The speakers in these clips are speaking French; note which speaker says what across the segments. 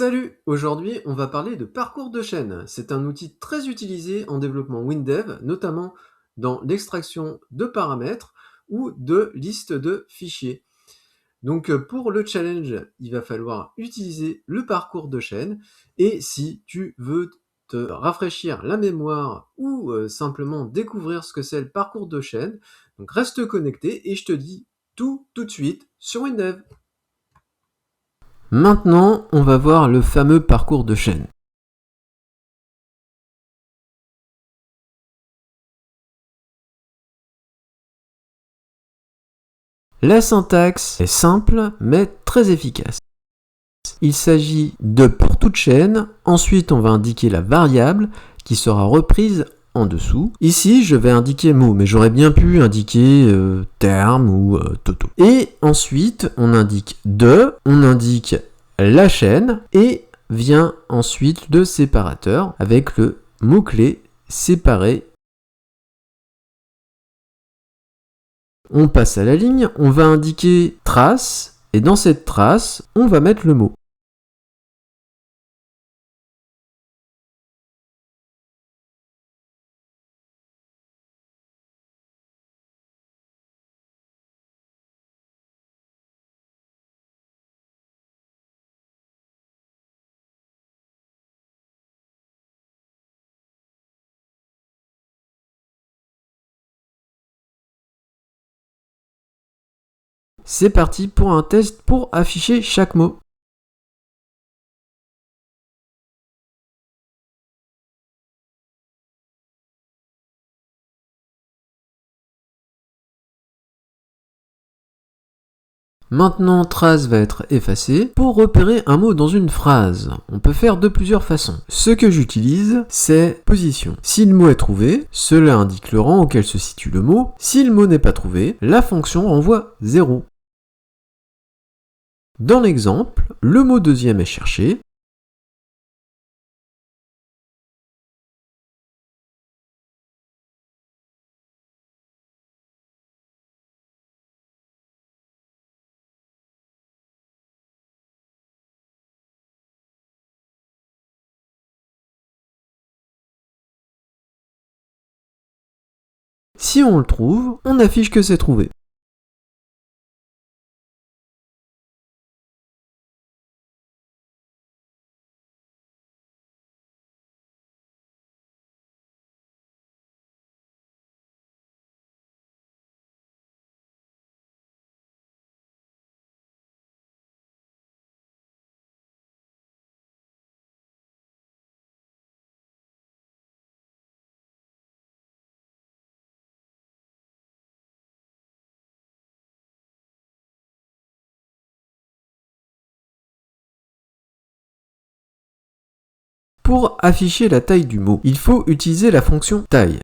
Speaker 1: Salut! Aujourd'hui, on va parler de parcours de chaîne. C'est un outil très utilisé en développement WinDev, notamment dans l'extraction de paramètres ou de listes de fichiers. Donc pour le challenge, il va falloir utiliser le parcours de chaîne et si tu veux te rafraîchir la mémoire ou simplement découvrir ce que c'est le parcours de chaîne, donc reste connecté et je te dis tout de suite sur WinDev. Maintenant, on va voir le fameux parcours de chaîne. La syntaxe est simple mais très efficace. Il s'agit de pour toute chaîne, ensuite on va indiquer la variable qui sera reprise en dessous. Ici je vais indiquer mot, mais j'aurais bien pu indiquer terme ou toto. Et ensuite on indique on indique la chaîne et vient ensuite le séparateur avec le mot-clé séparé. On passe à la ligne, on va indiquer trace, et dans cette trace, on va mettre le mot. C'est parti pour un test pour afficher chaque mot. Maintenant, trace va être effacée. Pour repérer un mot dans une phrase, on peut faire de plusieurs façons. Ce que j'utilise, c'est position. Si le mot est trouvé, cela indique le rang auquel se situe le mot. Si le mot n'est pas trouvé, la fonction renvoie 0. Dans l'exemple, le mot deuxième est cherché. Si on le trouve, on affiche que c'est trouvé. Pour afficher la taille du mot, il faut utiliser la fonction taille.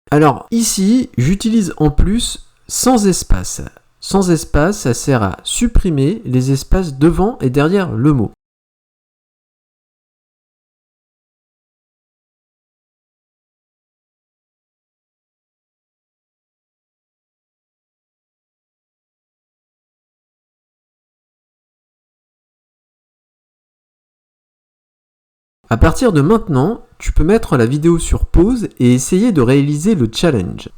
Speaker 1: Alors ici, j'utilise en plus sans espace. Sans espace, ça sert à supprimer les espaces devant et derrière le mot. À partir de maintenant, tu peux mettre la vidéo sur pause et essayer de réaliser le challenge.